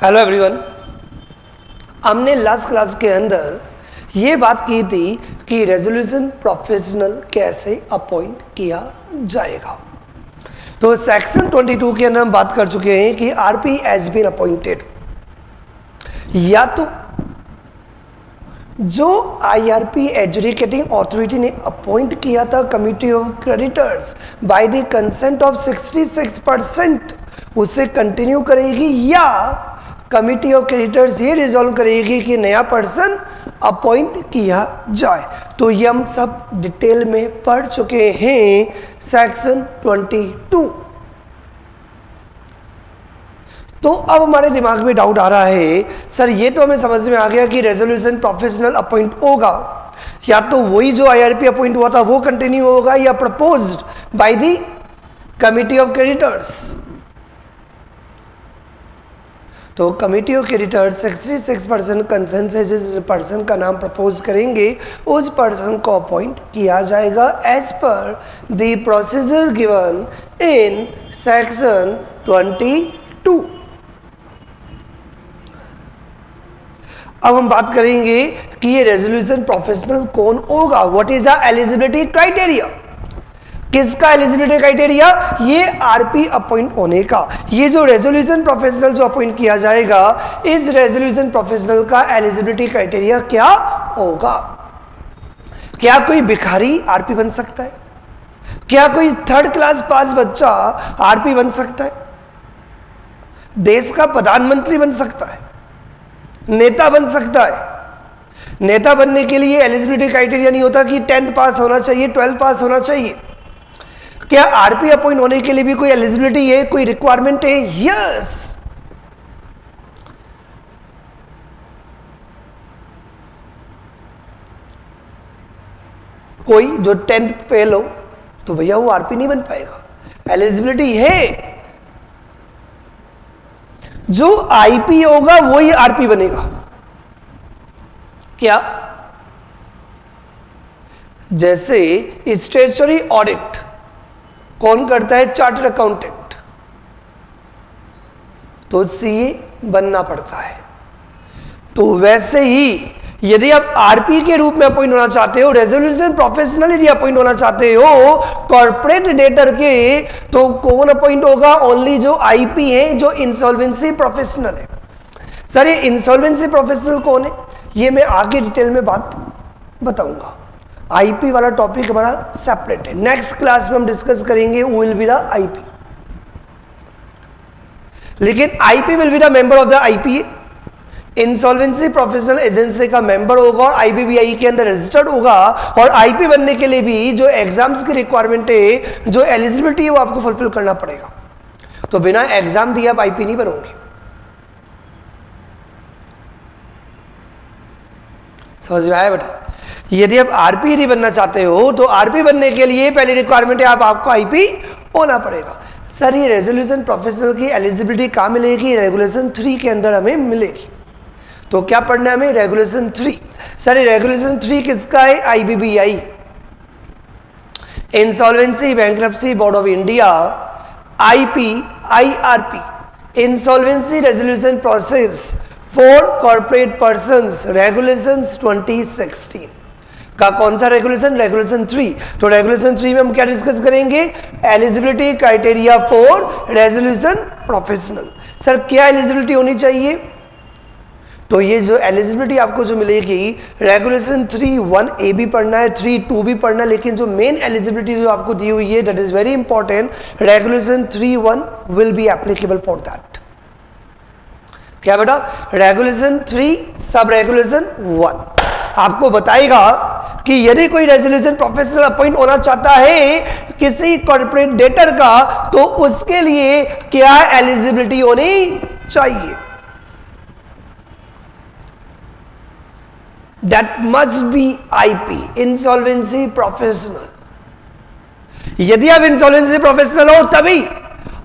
Hello everyone. हमने last class के अंदर ये बात की थी कि रेजोल्यूशन प्रोफेशनल कैसे अपॉइंट किया जाएगा। तो सेक्शन 22 के अंदर हम बात कर चुके हैं कि आरपी हैज बीन अपॉइंटेड, या तो जो आईआरपी एजुकेटिंग अथॉरिटी ने अपॉइंट किया था committee of creditors by the consent of 66% उसे कंटिन्यू करेगी, या कमिटी ऑफ क्रेडिटर्स ये रिजॉल्व करेगी कि नया पर्सन अपॉइंट किया जाए। तो ये हम सब डिटेल में पढ़ चुके हैं सेक्शन 22। तो अब हमारे दिमाग में डाउट आ रहा है, सर ये तो हमें समझ में आ गया कि रेजोल्यूशन प्रोफेशनल अपॉइंट होगा, या तो वही जो आईआरपी अपॉइंट हुआ था वो कंटिन्यू होगा, या proposed by the committee of creditors. तो कमिटी ऑफ क्रेडिटर्स 66% कंसेंसस जिस पर्सन का नाम प्रपोज करेंगे उस पर्सन को अपॉइंट किया जाएगा as per the procedure given in section 22। अब हम बात करेंगे कि ये रेजोल्यूशन प्रोफेशनल कौन होगा, what is the eligibility criteria. किसका एलिजिबिलिटी क्राइटेरिया? ये आरपी अपॉइंट होने का। ये जो रेजोल्यूशन प्रोफेशनल जो अपॉइंट किया जाएगा, इस रेजोल्यूशन प्रोफेशनल का एलिजिबिलिटी क्राइटेरिया क्या होगा? क्या कोई भिखारी आरपी बन सकता है? क्या कोई थर्ड क्लास पास बच्चा आरपी बन सकता है? देश का प्रधानमंत्री बन सकता है? नेता बन सकता है? नेता बनने के लिए एलिजिबिलिटी क्राइटेरिया नहीं होता कि 10th पास होना चाहिए, 12th पास होना चाहिए। क्या आरपी अपॉइंट होने के लिए भी कोई एलिजिबिलिटी है, कोई रिक्वायरमेंट है? यस। कोई जो 10th फेल हो तो भैया वो आरपी नहीं बन पाएगा। एलिजिबिलिटी है, जो आईपी होगा वो ही आरपी बनेगा। क्या? जैसे स्टैट्यूटरी ऑडिट कौन करता है? Chartered accountant. तो सीए बनना पड़ता है। तो वैसे ही यदि आप आरपी के रूप में अपॉइंट होना चाहते हो, रेजोल्यूशन प्रोफेशनल यदि अपॉइंट होना चाहते हो कॉर्पोरेट डेटर के, तो कौन अपॉइंट होगा? ओनली जो आईपी है, जो इंसॉल्वेंसी प्रोफेशनल है। सर ये इंसॉल्वेंसी प्रोफेशनल कौन है, ये मैं आगे डिटेल में बात बताऊंगा। आईपी वाला टॉपिक हमारा सेपरेट है, नेक्स्ट क्लास में हम डिस्कस करेंगे who will be the IP. लेकिन IP will be the member of the IP. Insolvency professional agency का मेंबर होगा और आईबीबीआई के अंदर रजिस्टर्ड होगा। और आईपी बनने के लिए भी जो एग्जाम्स की रिक्वायरमेंट है, जो एलिजिबिलिटी है, वो आपको फुलफिल करना पड़ेगा। तो बिना एग्जाम दिए आप आईपी नहीं बनोगे। समझ में आया बेटा? यदि आप आरपी यदि बनना चाहते हो तो आरपी बनने के लिए पहली रिक्वायरमेंट है आपको आईपी होना पड़ेगा। सर ये रेजोल्यूशन प्रोफेशनल की एलिजिबिलिटी कहाँ मिलेगी? रेगुलेशन 3 के अंदर हमें मिलेगी। तो क्या पढ़ना है हमें? रेगुलेशन 3। सर रेगुलेशन 3 किसका है? IBBI, insolvency bankruptcy board of India, IP, IRP, insolvency resolution process for corporate persons, regulations 2016 का कौन सा रेगुलेशन? रेगुलेशन 3। तो रेगुलेशन 3 में हम क्या डिस्कस करेंगे? Eligibility criteria for resolution professional. Sir क्या एलिजिबिलिटी होनी चाहिए? तो ये जो एलिजिबिलिटी आपको जो मिलेगी, रेगुलेशन 3(1)(a) भी पढ़ना है, 3(2) भी पढ़ना है, लेकिन जो मेन एलिजिबिलिटी जो आपको दी हुई है that is very important, regulation 3(1) will be applicable for that. क्या बेटा? रेगुलेशन 3 सब रेगुलेशन 1 आपको बताएगा कि यदि कोई रेजोल्यूशन प्रोफेशनल अपॉइंट होना चाहता है किसी कॉर्पोरेट डेटर का, तो उसके लिए क्या एलिजिबिलिटी होनी चाहिए? That must be IP, insolvency professional. यदि आप इंसॉल्वेंसी प्रोफेशनल हो तभी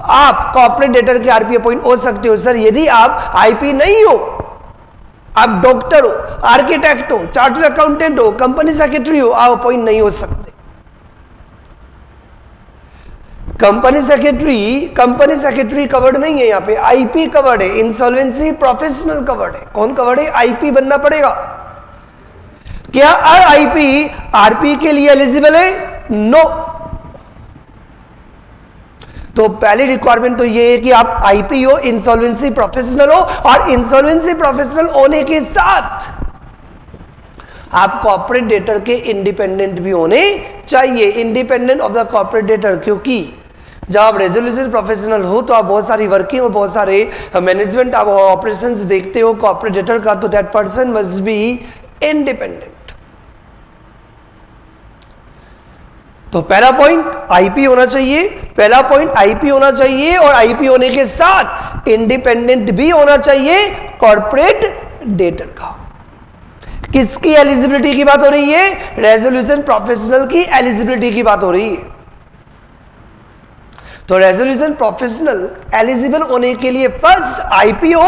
आप कॉर्पोरेट डेटर के आरपी अपॉइंट हो सकते हो। सर यदि आप आईपी नहीं हो, आप डॉक्टर हो, आर्किटेक्ट हो, चार्टर्ड अकाउंटेंट हो, कंपनी सेक्रेटरी हो, आप अपॉइंट नहीं हो सकते। कंपनी सेक्रेटरी कवर्ड नहीं है यहाँ पे, आईपी कवर्ड है, इंसॉल्वेंसी प्रोफेशनल कवर्ड है। कौन कवर्ड है? आईपी बनना पड़ेगा। क्या आईपी आरपी के लिए एलिजिबल है? नो। तो पहली रिक्वायरमेंट तो ये है कि आप आईपी हो, इंसॉल्वेंसी प्रोफेशनल हो, और इंसॉल्वेंसी प्रोफेशनल होने के साथ आप कॉर्पोरेट डेटर के इंडिपेंडेंट भी होने चाहिए, independent of the corporate debtor. क्योंकि जब आप रेजोल्यूशन प्रोफेशनल हो तो आप बहुत सारी वर्किंग और बहुत सारे मैनेजमेंट आप ऑपरेशंस देखते हो कॉर्पोरेट डेटर का, तो that person must be independent. तो पहला पॉइंट आईपी होना चाहिए, पहला पॉइंट आईपी होना चाहिए, और आईपी होने के साथ इंडिपेंडेंट भी होना चाहिए कॉर्पोरेट डेटर का। किसकी एलिजिबिलिटी की बात हो रही है? रेजोल्यूशन प्रोफेशनल की एलिजिबिलिटी की बात हो रही है। तो रेजोल्यूशन प्रोफेशनल एलिजिबल होने के लिए फर्स्ट आईपीओ,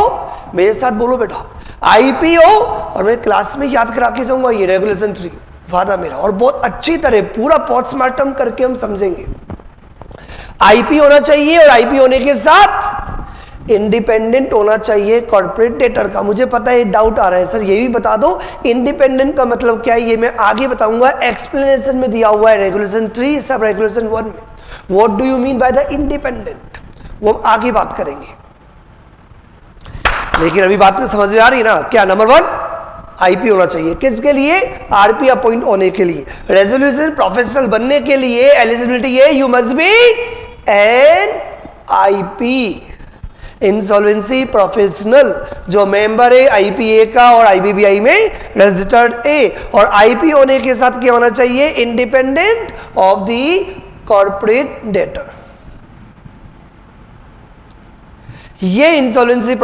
मेरे साथ बोलो बेटा, आईपीओ, और मैं क्लास में याद करा के जाऊंगा ये रेगुलेशन 3, वादा मेरा, और बहुत अच्छी तरह पूरा पोस्टमार्टम करके हम समझेंगे। आईपी होना चाहिए, और आईपी होने के साथ इंडिपेंडेंट होना चाहिए कॉर्पोरेट डेटर का। मुझे पता है डाउट आ रहा है सर, ये भी बता दो इंडिपेंडेंट का मतलब क्या है, ये मैं आगे बताऊंगा, एक्सप्लेनेशन में दिया हुआ है रेगुलेशन 3 सब रेगुलेशन 1 में। What do you mean by the independent, वो हम आगे बात करेंगे। लेकिन अभी बात समझ में आ रही है ना? क्या नंबर 1 आईपी होना चाहिए, किसके लिए? आरपी अपॉइंट होने के लिए। रेजोल्यूशन प्रोफेशनल बनने के लिए एलिजिबिलिटी है, you must be N IP, insolvency professional, जो मेंबर है आईपीए का और आईबीबीआई में रजिस्टर्ड ए, और आईपी होने के साथ क्या होना चाहिए? Independent of the corporate debtor. ये इंसॉल्वेंसी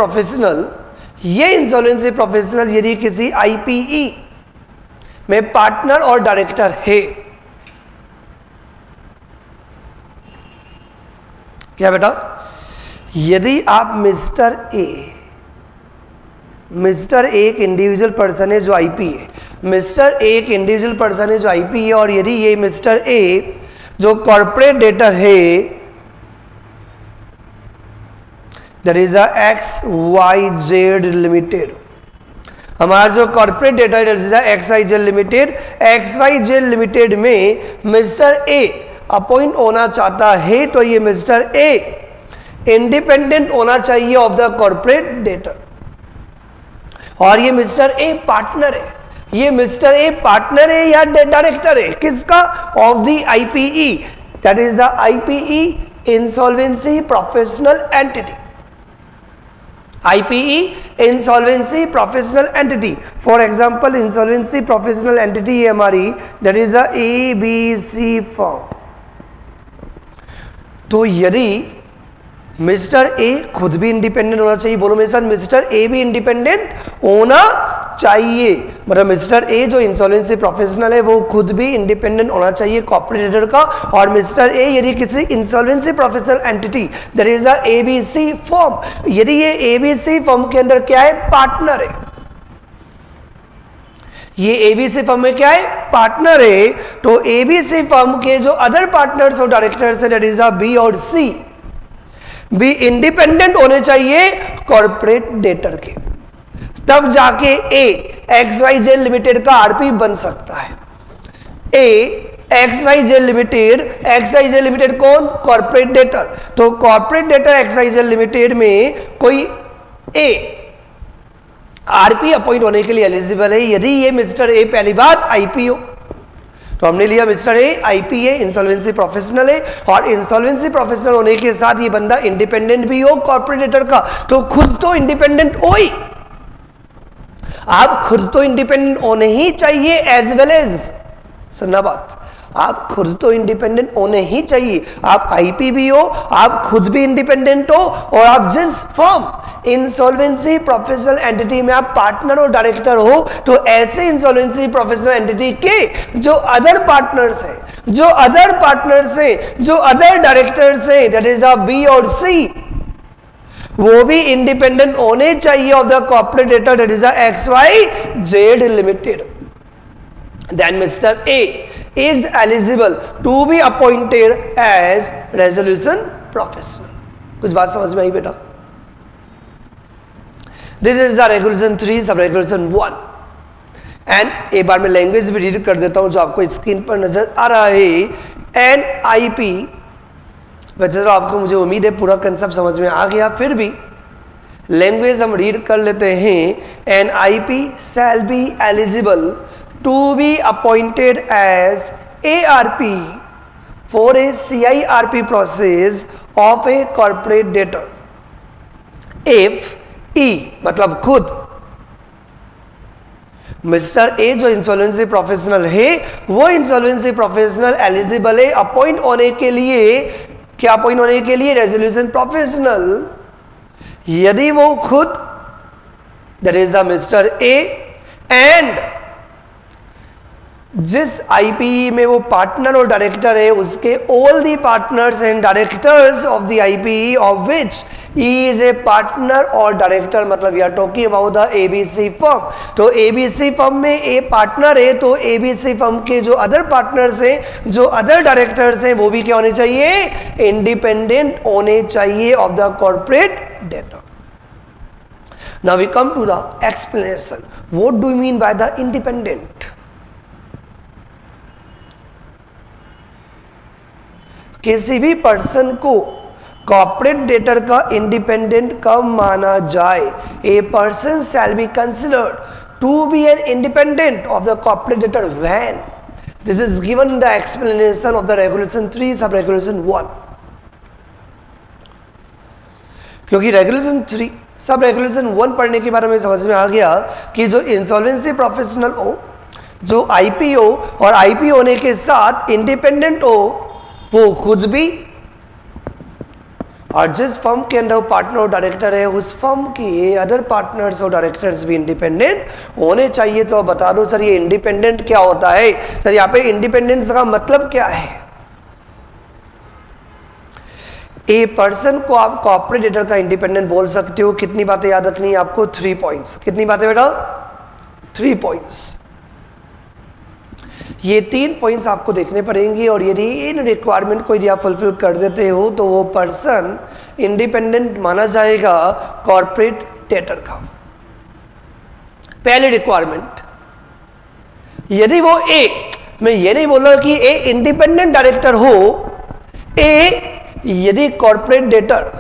प्रोफेशनल यदि किसी आईपीई में पार्टनर और डायरेक्टर है, क्या बेटा? यदि आप मिस्टर ए एक इंडिविजुअल पर्सन है जो आईपी है, मिस्टर ए एक इंडिविजुअल पर्सन है जो आईपी है, और यदि ये मिस्टर ए जो कॉर्पोरेट डेटर है, that is a XYZ limited, हमारा जो corporate data that is a XYZ limited, XYZ limited में मिस्टर ए अपॉइंट होना चाहता है, तो ये मिस्टर ए इंडिपेंडेंट होना चाहिए ऑफ द कॉर्पोरेट डेटर, और ये मिस्टर ए पार्टनर है, ये मिस्टर ए पार्टनर है या डायरेक्टर है, किसका? Of the IPE, that is the IPE insolvency professional entity, IPE insolvency professional entity. For example insolvency professional entity है हमारी, that is a ABC firm. तो यदि मिस्टर ए खुद भी इंडिपेंडेंट होना चाहिए, बोलो मेरे साथ, मिस्टर ए भी इंडिपेंडेंट होना चाहिए, मतलब मिस्टर ए जो इंसॉल्वेंसी प्रोफेशनल है वो खुद भी इंडिपेंडेंट होना चाहिए कॉर्पोरेट डेटर का, और मिस्टर ए यदि किसी insolvency professional entity that is a ABC firm, यदि ये ABC फर्म के अंदर क्या है? पार्टनर है, ये ABC फर्म में क्या है? पार्टनर है, तो ABC फर्म के जो अदर पार्टनर्स और डायरेक्टर्स है दैट इज अ B और C भी इंडिपेंडेंट होने चाहिए कॉर्पोरेट डेटर के, तब जाके ए XYZ लिमिटेड का आरपी बन सकता है। ए XYZ लिमिटेड कौन? Corporate debtor. तो कॉर्पोरेट डेटर XYZ लिमिटेड में कोई ए आरपी अपॉइंट होने के लिए एलिजिबल है यदि ये मिस्टर ए पहली बात आईपी हो। तो हमने लिया मिस्टर ए आईपी है, इंसॉल्वेंसी प्रोफेशनल है, और इंसॉल्वेंसी प्रोफेशनल होने के साथ ये बंदा इंडिपेंडेंट भी हो कॉर्पोरेट डेटर का, तो खुद तो इंडिपेंडेंट हो ही, आप खुद तो इंडिपेंडेंट होने ही चाहिए, एज वेल एज, सुनना बात, आप खुद तो इंडिपेंडेंट होने ही चाहिए। आप आईपी भी हो, आप खुद भी इंडिपेंडेंट हो, और आप जिस फर्म इंसॉल्वेंसी प्रोफेशनल एंटिटी में आप पार्टनर और डायरेक्टर हो, तो ऐसे इंसॉल्वेंसी प्रोफेशनल एंटिटी के जो अदर पार्टनर्स हैं, जो अदर डायरेक्टर्स हैं, दैट इज अ बी और सी, वो भी इंडिपेंडेंट होने चाहिए of the corporate debtor that is a XYZ limited. Then mister A is eligible to be appointed as resolution professional. कुछ बात समझ में आई बेटा? This is the regulation 3 सब regulation 1 एंड एक बार मैं लैंग्वेज भी रीड कर देता हूं जो आपको स्क्रीन पर नजर आ रहा है। NIP वैसे तो आपको मुझे उम्मीद है पूरा कंसेप्ट समझ में आ गया, फिर भी लैंग्वेज हम रीड कर लेते हैं। NIP shall be eligible to be appointed as ARP for a CIRP process of a corporate debtor if E मतलब खुद मिस्टर ए जो इंसॉल्वेंसी प्रोफेशनल है वो इंसॉल्वेंसी प्रोफेशनल एलिजिबल है अपॉइंट होने के लिए, क्या अपॉइंट होने के लिए? Resolution professional. यदि वो खुद that is the mister A and जिस आईपीई में वो पार्टनर और डायरेक्टर है उसके all the partners and directors of the IPE of which he is a partner और डायरेक्टर, मतलब we are talking about the ABC firm. तो ABC firm में ए पार्टनर है तो एबीसी फर्म के जो अदर पार्टनर्स हैं, जो अदर डायरेक्टर्स हैं, वो भी क्या होने चाहिए? इंडिपेंडेंट होने चाहिए of the corporate debtor. Now we come to the explanation. What do you mean by the independent? किसी भी पर्सन को कॉर्पोरेट डेटर का इंडिपेंडेंट कब माना जाए? A person shall be considered to be an independent of the corporate debtor when this is given in the explanation of the regulation 3 sub regulation 1। क्योंकि regulation 3 sub regulation 1 पढ़ने के बाद हमें समझ में आ गया कि जो इंसॉल्वेंसी प्रोफेशनल हो, जो आईपी हो और आईपी होने के साथ इंडिपेंडेंट हो, वो खुद भी और जिस फर्म के अंदर पार्टनर और डायरेक्टर है उस फर्म के अदर पार्टनर्स और डायरेक्टर्स भी इंडिपेंडेंट होने चाहिए। तो बता दो सर ये इंडिपेंडेंट क्या होता है? सर यहाँ पे इंडिपेंडेंस का मतलब क्या है? ए पर्सन को आप कॉर्पोरेट डेटर का इंडिपेंडेंट बोल सकते हो। कितनी बातें याद रखनी है आपको? 3 पॉइंट्स। कितनी बातें बेटा? 3 पॉइंट्स। ये 3 पॉइंट्स आपको देखने पड़ेंगे और यदि इन रिक्वायरमेंट को यदि आप फुलफिल कर देते हो तो वो पर्सन इंडिपेंडेंट माना जाएगा कॉर्पोरेट डेटर का। पहली रिक्वायरमेंट, यदि वो ए, मैं ये नहीं बोल रहा कि ए इंडिपेंडेंट डायरेक्टर हो, ए यदि कॉर्पोरेट डेटर,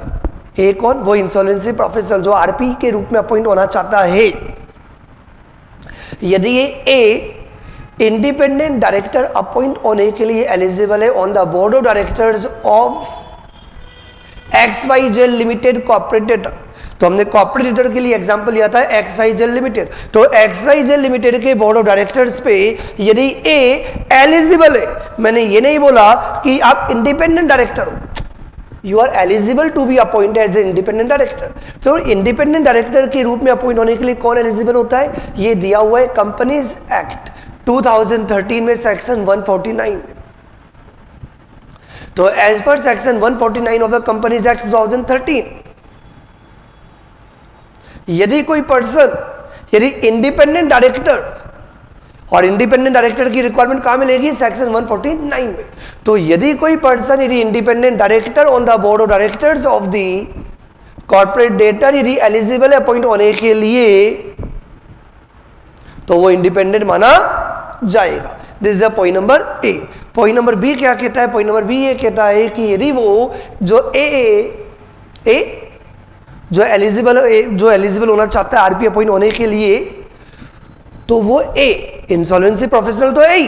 ए कौन? वो इंसॉल्वेंसी प्रोफेशनल जो आरपी के रूप में अपॉइंट होना चाहता है, यदि ये ए इंडिपेंडेंट डायरेक्टर अपॉइंट होने के लिए एलिजिबल है on the board of directors of XYZ limited corporate debtor. तो हमने कॉर्पोरेट डेटर के लिए एग्जांपल लिया था XYZ लिमिटेड। तो XYZ लिमिटेड के बोर्ड ऑफ डायरेक्टर्स पे यदि ए एलिजिबल है, मैंने ये नहीं बोला कि आप इंडिपेंडेंट डायरेक्टर हो, you are eligible to be appointed as a independent director. तो इंडिपेंडेंट डायरेक्टर के रूप में अपॉइंट होने के लिए कौन एलिजिबल होता है? ये दिया हुआ है कंपनीज एक्ट 2013 में सेक्शन 149 में। तो as per section 149 of the companies act 2013 यदि कोई पर्सन यदि इंडिपेंडेंट डायरेक्टर, और इंडिपेंडेंट डायरेक्टर की रिक्वायरमेंट कहां मिलेगी? सेक्शन 149 में। तो यदि कोई पर्सन यदि independent director on the board of directors of the corporate debtor यदि एलिजिबल है अपॉइंट होने के लिए तो वो इंडिपेंडेंट माना जाएगा। This is point number A. Point number B क्या कहता है? पॉइंट नंबर बी ये कहता है कि यदि वो जो जो एलिजिबल होना चाहता है आरपी अपॉइंट होने के लिए, तो वो ए इंसॉल्वेंसी प्रोफेशनल तो है,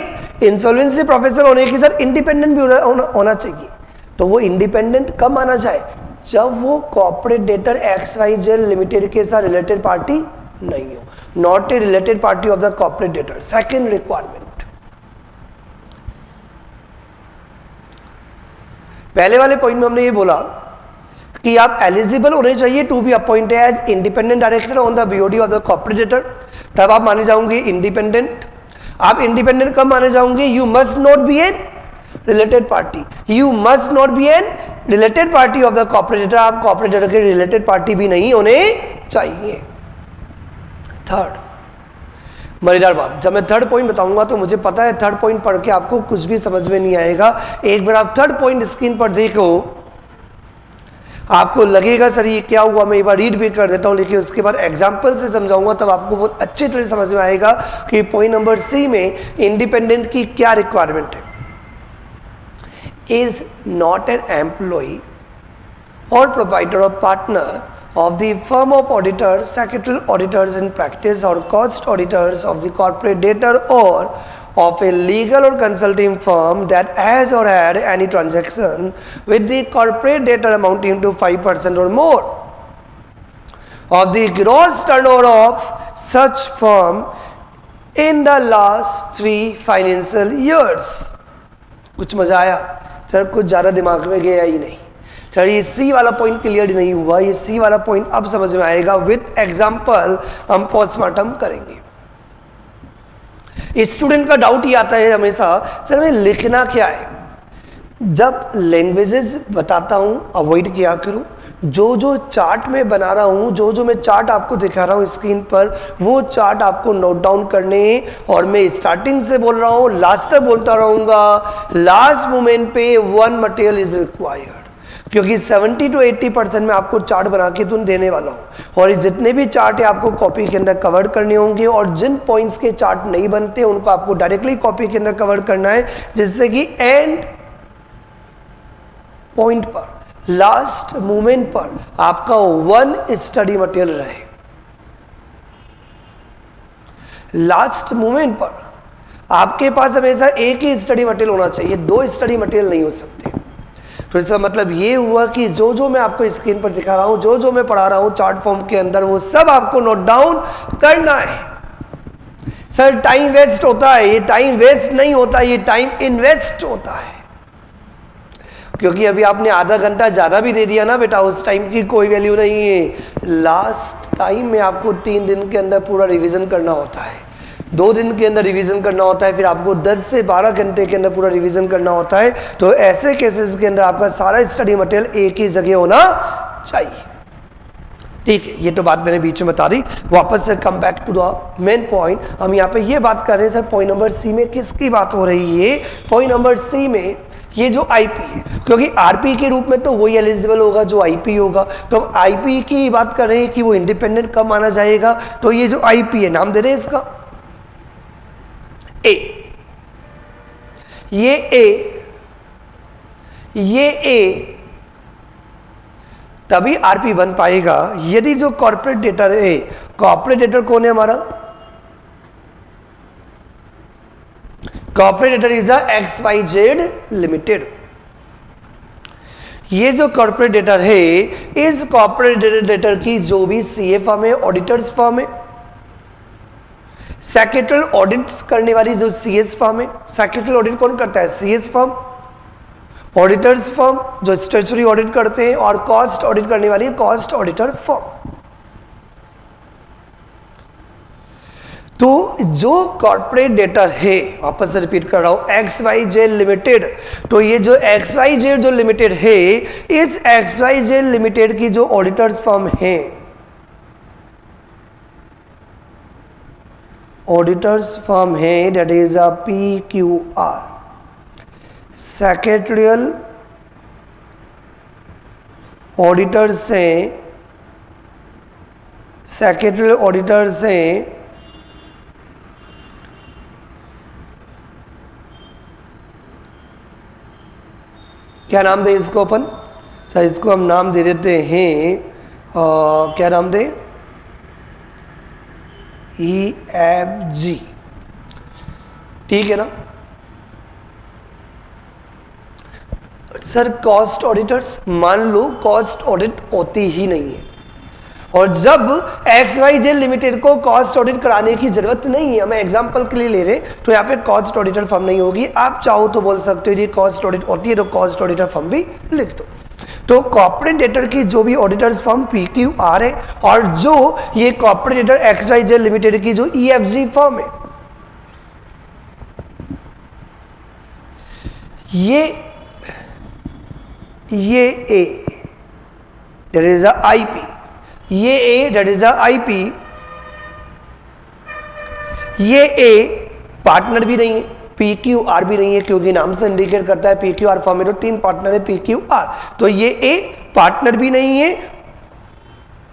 इंसॉल्वेंसी प्रोफेशनल होने के साथ इंडिपेंडेंट भी होना चाहिए। तो वो इंडिपेंडेंट कब माना जाए? जब वो कॉर्पोरेट डेटर XYZ लिमिटेड के साथ रिलेटेड पार्टी नहीं हो, not a related party of the corporate debtor. Second requirement, पहले वाले पॉइंट में हमने ये बोला कि आप एलिजिबल होने चाहिए to be appointed as independent director on the BOD of the corporate debtor, तब आप माने जाओगे इंडिपेंडेंट। आप इंडिपेंडेंट कब माने जाओगे? You must not be an related party, you must not be an related party of the corporate debtor. आप corporate debtor के रिलेटेड पार्टी भी नहीं होने चाहिए। थर्ड, मजेदार बात, जब मैं थर्ड पॉइंट बताऊंगा तो मुझे पता है थर्ड पॉइंट पढ़ के आपको कुछ भी समझ में नहीं आएगा। एक बार आप थर्ड पॉइंट स्क्रीन पर देखो, आपको लगेगा सर ये क्या हुआ, मैं एक बार रीड भी कर देता हूं, लेकिन उसके बाद एग्जाम्पल से समझाऊंगा, तब आपको बहुत अच्छी तरह समझ में आएगा कि पॉइंट नंबर सी में इंडिपेंडेंट की क्या रिक्वायरमेंट है। Is not an employee or proprietor or partner of the firm of auditors, secretarial auditors in practice or cost auditors of the corporate debtor or of a legal or consulting firm that has or had any transaction with the corporate debtor amounting to 5% or more of the gross turnover of such firm in the last 3 financial years। कुछ मजा आया sir? कुछ ज़्यादा दिमाग में गया ही नहीं। चलिए ये सी वाला पॉइंट क्लियर नहीं हुआ, ये सी वाला पॉइंट अब समझ में आएगा। विद एग्जांपल हम पोस्टमार्टम करेंगे। स्टूडेंट का डाउट ये आता है हमेशा, सर मैं लिखना क्या है? जब लैंग्वेजेस बताता हूं अवॉइड किया करो, जो चार्ट में बना रहा हूं, जो मैं चार्ट आपको दिखा रहा हूं स्क्रीन पर, वो चार्ट आपको नोट डाउन करने, और मैं स्टार्टिंग से बोल रहा हूं लास्ट तक बोलता रहूंगा। लास्ट मोमेंट पे वन मटेरियल इज रिक्वायर्ड, क्योंकि 70 to 80% में आपको चार्ट बना के तुम देने वाला हूं, और जितने भी चार्ट है आपको कॉपी के अंदर कवर करने होंगे, और जिन पॉइंट्स के चार्ट नहीं बनते उनको आपको डायरेक्टली कॉपी के अंदर कवर करना है, जिससे कि एंड पॉइंट पर, लास्ट मोमेंट पर आपका वन स्टडी मटेरियल रहे। लास्ट मोमेंट पर आपके पास हमेशा एक ही स्टडी मटेरियल होना चाहिए, 2 स्टडी मटेरियल नहीं हो सकते। तो इसका मतलब ये हुआ कि जो मैं आपको स्क्रीन पर दिखा रहा हूं, जो मैं पढ़ा रहा हूं चार्ट फॉर्म के अंदर, वो सब आपको नोट डाउन करना है। सर टाइम वेस्ट होता है, ये टाइम वेस्ट नहीं होता, ये टाइम इन्वेस्ट होता है, क्योंकि अभी आपने आधा घंटा ज्यादा भी दे दिया ना बेटा, उस टाइम की कोई वैल्यू नहीं है। लास्ट टाइम में आपको 3 दिन के अंदर पूरा रिवीजन करना होता है, 2 दिन के अंदर रिवीजन करना होता है, फिर आपको 10 से 12 घंटे के अंदर पूरा रिवीजन करना होता है। तो ऐसे केसेस के अंदर आपका सारा स्टडी मटेरियल एक ही जगह होना चाहिए। ठीक है, ये तो बात मैंने बीच में बता दी। वापस से come back to the main point, हम यहाँ पे ये बात कर रहे हैं सर पॉइंट नंबर सी में किसकी बात हो रही है? पॉइंट नंबर सी में ये जो आईपी है, क्योंकि आरपी के रूप में तो वही एलिजिबल होगा जो आईपी होगा, तो हम आईपी की बात कर रहे हैं कि वो इंडिपेंडेंट कब माना जाएगा। तो ये जो आईपी है, नाम दे रहे हैं इसका ए, ये ए तभी आरपी बन पाएगा यदि जो कॉर्पोरेट डेटर है, कॉर्पोरेट डेटर कौन है हमारा? Corporate debtor is XYZ limited. ये जो कॉर्पोरेट डेटर है, इस कॉर्पोरेट डेटर की जो भी सीए फर्म है, ऑडिटर्स फर्म है, सेक्रेटरियल ऑडिट्स करने वाली जो सीएस फर्म है, सेक्रेटरियल ऑडिट कौन करता है? सीएस फर्म, ऑडिटर्स फर्म जो स्टैट्यूटरी ऑडिट करते हैं, और कॉस्ट ऑडिट करने वाली कॉस्ट ऑडिटर फर्म। तो जो कॉर्पोरेट डेटर है, वापस से रिपीट कर रहा हूं, XYZ लिमिटेड, तो ये जो XYZ जो लिमिटेड है, इस XYZ लिमिटेड की जो ऑडिटर्स फर्म है, ऑडिटर्स फर्म है, that is a PQR, secretarial auditors हैं, सेक्रेटरियल ऑडिटर्स हैं, क्या नाम दे इसको अपन? अच्छा, इसको हम नाम दे देते हैं, क्या नाम दे? EFG, ठीक है ना सर? कॉस्ट ऑडिटर्स, मान लो कॉस्ट ऑडिट होती ही नहीं है, और जब XYZ लिमिटेड को कॉस्ट ऑडिट कराने की जरूरत नहीं है, हमें एग्जांपल के लिए ले रहे, तो यहाँ पे कॉस्ट ऑडिटर फर्म नहीं होगी। आप चाहो तो बोल सकते हो ये कॉस्ट ऑडिट होती है, तो कॉस्ट ऑडिटर फर्म भी लिख दो। तो कॉर्पोरेट डेटर की जो भी ऑडिटर्स फर्म PQR है, और जो ये कॉर्पोरेट डेटर XYZ लिमिटेड की जो EFG फर्म है, ये A, that is a IP, ये A, that is a IP, ये ए पार्टनर भी नहीं है, पी क्यू आर भी नहीं है, क्योंकि नाम से इंडिकेट करता है पी क्यू आर फर्म में तो 3 पार्टनर है पी क्यू आर, तो ये ए पार्टनर भी नहीं है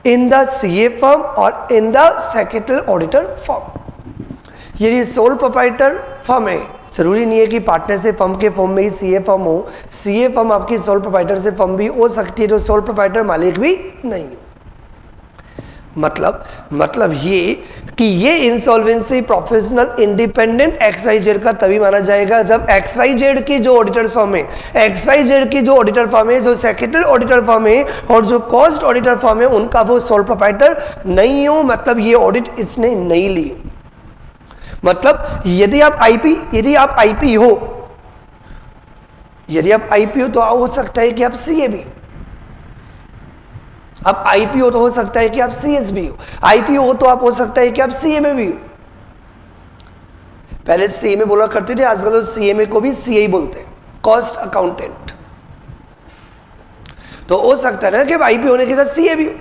इन द सीए फर्म और in the secretary auditor firm. यदि सोल प्रोप्राइटर फर्म है, जरूरी नहीं है कि पार्टनर से फर्म के फॉर्म में ही सीए फर्म हो, सीए फर्म आपकी सोल प्रोप्राइटर से फर्म भी हो सकती है, तो सोल प्रोप्राइटर मालिक भी नहीं है। मतलब ये कि ये इंसॉल्वेंसी प्रोफेशनल इंडिपेंडेंट XYZ का तभी माना जाएगा जब XYZ की जो ऑडिटर फर्म है, XYZ की जो ऑडिटर फर्म है, जो सेक्रेटरी ऑडिटर फर्म है और जो कॉस्ट ऑडिटर फर्म है, उनका वो सोल प्रोप्राइटर नहीं हो, मतलब ये ऑडिट इसने नहीं ली। मतलब यदि आप आईपी हो तो हो सकता है कि आप सीए भी हो, आप आईपीओ तो हो सकता है कि आप सीएस भी हो, आईपीओ तो आप हो सकता है कि आप सीएमए भी हो। पहले सीएमए बोला करते थे, आजकल तो सीएमए को भी सीए ही बोलते हैं, कॉस्ट अकाउंटेंट। तो हो सकता है ना कि आप आईपीओ होने के साथ सीए भी हो,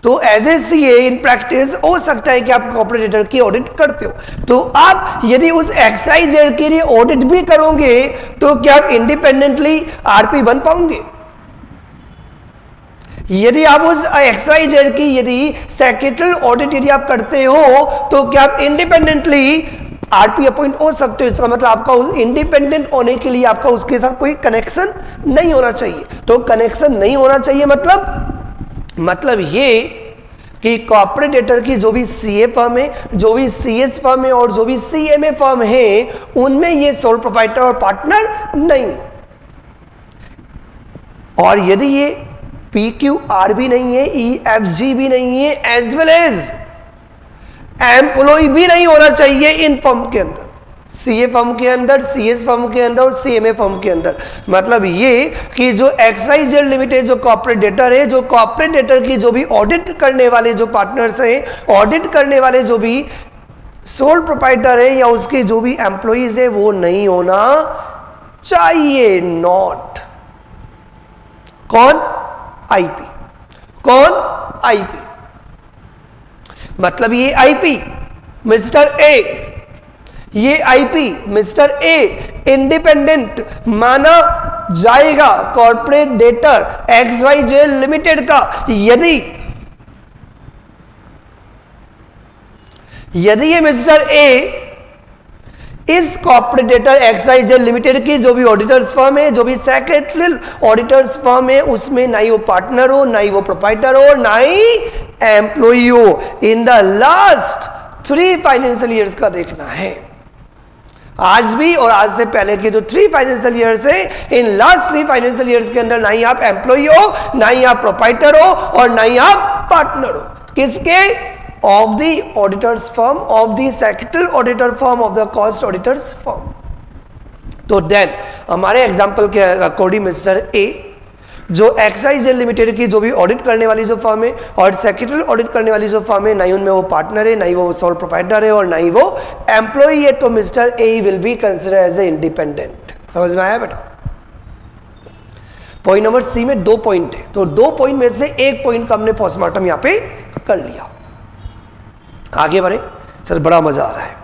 तो as a CA in practice हो सकता है कि आप कॉर्पोरेटर की ऑडिट करते हो। तो आप यदि उस XYZ के लिए ऑडिट भी करोगे तो क्या आप इंडिपेंडेंटली आरपी बन पाओगे? यदि आप उस XYZ की यदि सेक्रेटरी ऑडिट यदि आप करते हो तो क्या आप इंडिपेंडेंटली आरपी अपॉइंट हो सकते हो? इसका मतलब आपका उस इंडिपेंडेंट होने के लिए आपका उसके साथ कोई कनेक्शन नहीं होना चाहिए। तो कनेक्शन नहीं होना चाहिए मतलब ये कि कॉर्पोरेटर की जो भी सीए फर्म है, जो भी सीएस फर्म है और जो भी सीएमए फर्म है, उनमें ये सोल प्रोप्राइटर और पार्टनर नहीं। और यदि ये PQR भी नहीं है, EFG भी नहीं है, एज वेल एज एम्प्लॉय भी नहीं होना चाहिए इन फर्म के अंदर, सीए फर्म के अंदर, सीएस फर्म के अंदर और सीएमए फर्म के अंदर। मतलब ये कि जो XYZ लिमिटेड जो कॉर्पोरेटर है, जो कॉर्पोरेटर की जो भी ऑडिट करने वाले जो पार्टनर्स हैं, ऑडिट करने वाले जो भी सोल प्रोप्राइटर है या उसके जो भी एम्प्लॉइज है, वो नहीं होना चाहिए। नॉट कौन? आईपी। कौन? आईपी। मतलब ये आईपी मिस्टर ए, ये आईपी मिस्टर ए इंडिपेंडेंट माना जाएगा कॉर्पोरेट डेटर XYZ लिमिटेड का यदि ये मिस्टर ए इस कॉर्पोरेट डेटर XYZ लिमिटेड की जो भी ऑडिटर्स फर्म है, जो भी सेक्रेटरियल ऑडिटर्स फर्म है, उसमें ना ही वो पार्टनर हो, ना ही वो प्रोप्राइटर हो, ना ही एम्प्लॉई हो। In the last 3 financial years का देखना है, आज भी और आज से पहले के जो 3 फाइनेंशियल ईयर्स है, इन लास्ट 3 फाइनेंशियल ईयर्स के अंदर ना ही आप एम्प्लॉई हो, ना ही आप प्रोप्राइटर हो और ना ही आप पार्टनर हो। किसके? of the auditors firm, of the secretarial auditor firm, of the cost auditors firm। तो देन हमारे एग्जांपल के अकॉर्डिंग मिस्टर ए जो XYZ लिमिटेड की जो भी ऑडिट करने वाली जो फर्म है और सेक्रेटरी ऑडिट करने वाली जो फर्म है, ना ही उनमें वो पार्टनर है, ना ही वो सोल प्रोप्राइटर है और ना ही वो एम्प्लॉई है, तो mister A will be consider as a independent. समझ में आया बेटा? पॉइंट नंबर सी में 2 पॉइंट है, तो 2 पॉइंट में से 1 पॉइंट का हमने पोस्टमार्टम यहां पे कर लिया। आगे बढ़े सर, बड़ा मजा आ रहा है।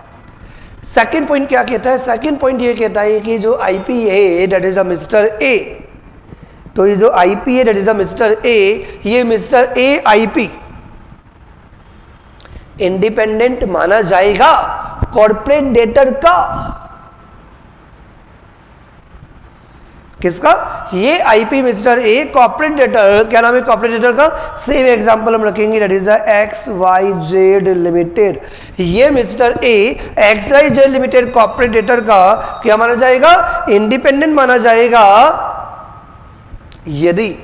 सेकंड पॉइंट क्या कहता है? सेकंड पॉइंट ये कहता है कि जो आईपी है that is a mister A, तो ये जो आईपी है that is a mister A, ये मिस्टर ए आईपी इंडिपेंडेंट माना जाएगा कॉर्पोरेट डेटर का। किसका? ये IP mister a corporate debtor. क्या नाम है कॉर्पोरेट डेटर का? सेम एग्जांपल हम रखेंगे, दैट इज XYZ लिमिटेड। ये mister A XYZ limited corporate debtor का क्या माना जाएगा? इंडिपेंडेंट माना जाएगा यदि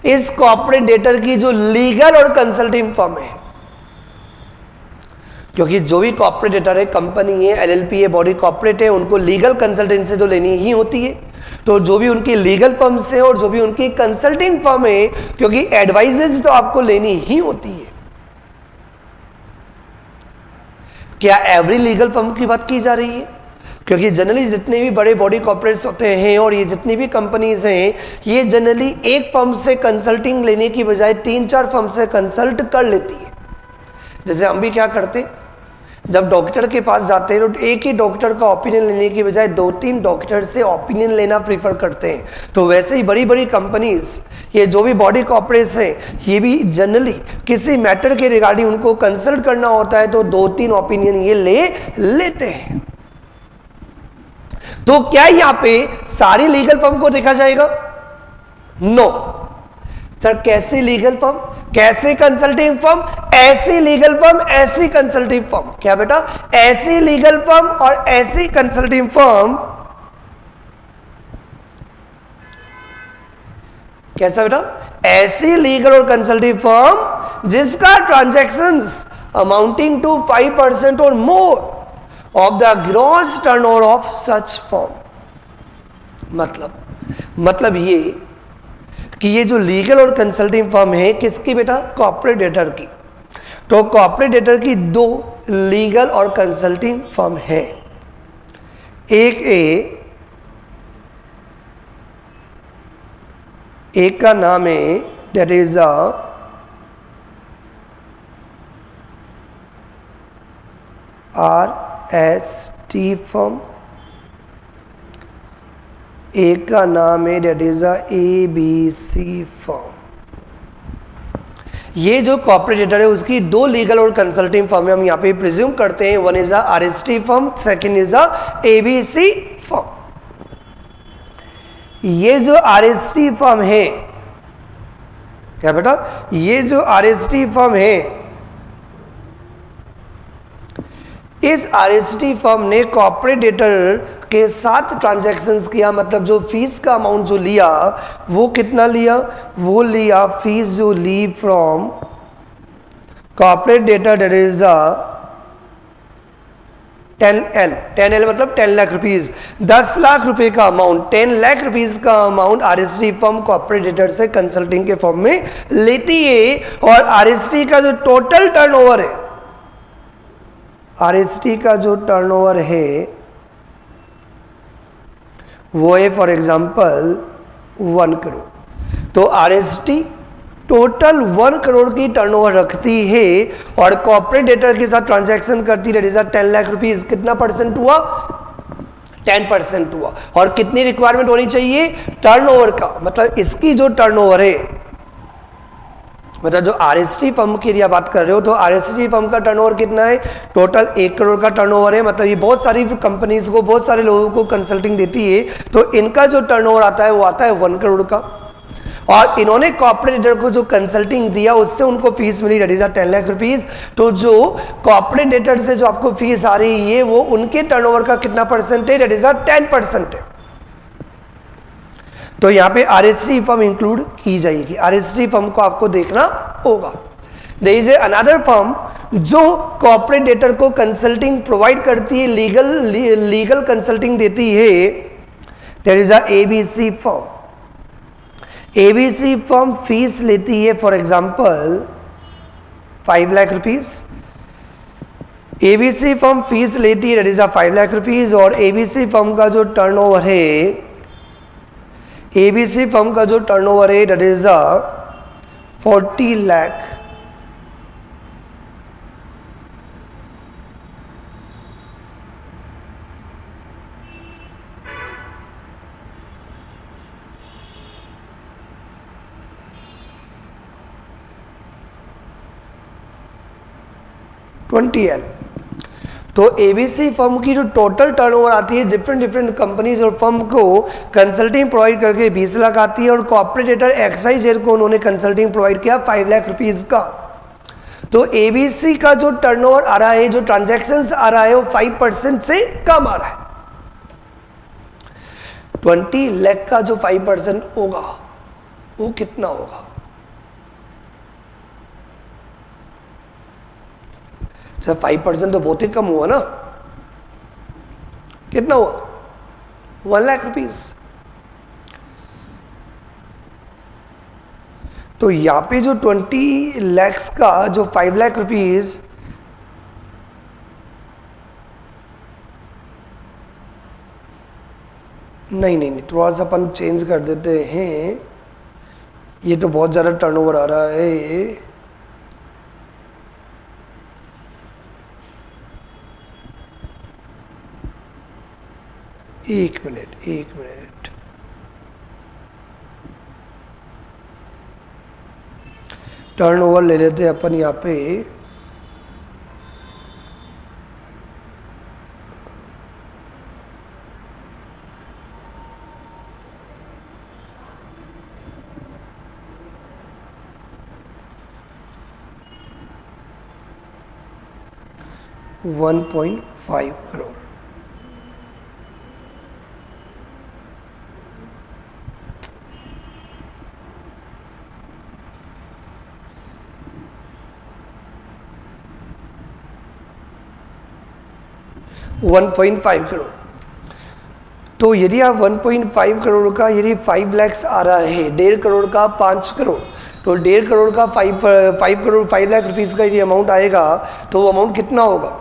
इस कॉर्पोरेट डेटर की जो लीगल और कंसल्टिंग फर्म है, क्योंकि जो भी कॉर्पोरेट डेटर है, कंपनी है, LLP है, बॉडी कॉर्पोरेट है, उनको लीगल कंसल्टेंसी तो लेनी ही होती है। तो जो भी उनकी लीगल फर्म्स है और जो भी उनकी कंसल्टिंग फर्म है, क्योंकि एडवाइजेस तो आपको लेनी ही होती है। क्या एवरी लीगल फर्म की बात की जा रही है? क्योंकि जनरली जितने भी बड़े बॉडी कॉर्पोरेट्स होते हैं और ये जितनी भी कंपनीज हैं, ये जनरली एक फर्म से कंसल्टिंग लेने की बजाय 3-4 फर्म से कंसल्ट कर लेती है। जैसे हम भी क्या करते, जब डॉक्टर के पास जाते हैं तो एक ही डॉक्टर का ओपिनियन लेने की बजाय 2-3 डॉक्टर से ओपिनियन लेना प्रीफर करते हैं। तो वैसे ही बड़ी बड़ी कंपनीज, ये जो भी बॉडी कॉर्पोरेट्स हैं, ये भी जनरली किसी मैटर के रिगार्डिंग उनको कंसल्ट करना होता है तो 2-3 ओपिनियन ये लेते हैं। तो क्या यहां पे सारी लीगल फर्म को देखा जाएगा? No sir. कैसे लीगल फर्म, कैसे कंसल्टिंग फर्म? ऐसी लीगल फर्म, ऐसी कंसल्टिंग फर्म। क्या बेटा? ऐसी लीगल फर्म और ऐसी कंसल्टिंग फर्म। कैसा बेटा? ऐसी लीगल और कंसल्टिंग फर्म जिसका ट्रांजैक्शंस अमाउंटिंग टू 5% और more of the gross turnover of such firm. मतलब ये कि ये जो लीगल और कंसल्टिंग फर्म है किसकी बेटा? कॉर्पोरेट डेटर की। तो कॉर्पोरेट डेटर की 2 लीगल और कंसल्टिंग फर्म है। एक का नाम है दैट इज RST फर्म, एक का नाम है दैट इज ABC फर्म। ये जो कॉर्पोरेट डेटर है उसकी 2 लीगल और कंसल्टिंग फर्म हम यहाँ पे प्रिज्यूम करते हैं। One is RST firm, second is ABC firm. ये जो RST फर्म है, क्या बेटा? ये जो RST फर्म है, इस RST फर्म ने कॉर्पोरेट डेटर के साथ ट्रांजैक्शंस किया। मतलब जो फीस का अमाउंट जो लिया वो कितना लिया? वो लिया फीस जो ली from corporate debtor that is 10L मतलब 10 लाख रुपीज, 10 लाख रुपए का अमाउंट, 10 लाख रुपीज का amount RST firm corporate debtor से कंसल्टिंग के फर्म में लेती है। और RST का जो टोटल टर्नओवर है, RST का जो टर्नओवर है वो है फॉर एग्जांपल 1 करोड़। तो RST टोटल 1 करोड़ की टर्नओवर रखती है और कॉर्पोरेट डेटर के साथ ट्रांजैक्शन करती है 10 लाख रुपीज। कितना परसेंट हुआ? 10% हुआ। और कितनी रिक्वायरमेंट होनी चाहिए? टर्नओवर का मतलब इसकी जो टर्नओवर है, मतलब जो RST फर्म की यदि बात कर रहे हो तो RST फर्म का टर्नओवर कितना है? टोटल 1 करोड़ का टर्नओवर है। मतलब ये बहुत सारी कंपनीज को, बहुत सारे लोगों को कंसल्टिंग देती है। तो इनका जो टर्नओवर आता है वो आता है 1 करोड़ का। और इन्होंने कॉर्पोरेट डेटर को जो कंसल्टिंग दिया उससे उनको फीस मिली 10 लाख रुपीज। तो जो कॉर्पोरेट डेटर से जो आपको फीस आ रही है वो उनके टर्नओवर का कितना परसेंट है? 10% है। तो यहां पे RST फर्म इंक्लूड की जाएगी। RST फर्म को आपको देखना होगा। देयर इज अनदर फर्म जो कॉर्पोरेट डेटर को कंसल्टिंग प्रोवाइड करती है, लीगल कंसल्टिंग देती है। There is ABC firm. ABC firm fees लेती है for example 5 lakh rupees. ABC firm fees लेती है दैट इज 5 लाख रुपीज। और ABC फर्म का जो टर्नओवर है, ABC फर्म का जो टर्नओवर है दैट इज 40 लाख। $20L। तो ABC फर्म की जो टोटल टर्नओवर आती है डिफरेंट कंपनीज और फर्म को कंसल्टिंग प्रोवाइड करके 20 लाख आती है। और कॉर्पोरेट डेटर XYZ को उन्होंने कंसल्टिंग प्रोवाइड किया 5 लाख रुपीज का। तो ABC का जो टर्नओवर आ रहा है, जो ट्रांजैक्शंस आ रहा है वो 5% से कम आ रहा है। 20 लाख का जो 5% होगा वो कितना होगा? सर 5% तो बहुत ही कम हुआ ना। कितना हुआ? 1 लाख रुपीज। तो यहां पे जो 20 lakhs का जो 5 लाख रुपीज, नहीं थोड़ा सा अपन चेंज कर देते हैं। ये तो बहुत ज़्यादा टर्नओवर आ रहा है। एक मिनट, टर्नओवर ले लेते हैं अपन यहाँ पे। $1.5 करोड़। $1.5 करोड़। तो यदि आप 1.5 करोड़ का यदि 5 lakhs आ रहा है, 1.5 करोड़ का 5 करोड़, तो 1.5 करोड़ का 5 करोड़ 5 लाख रुपीस का यदि अमाउंट आएगा तो वो अमाउंट कितना होगा?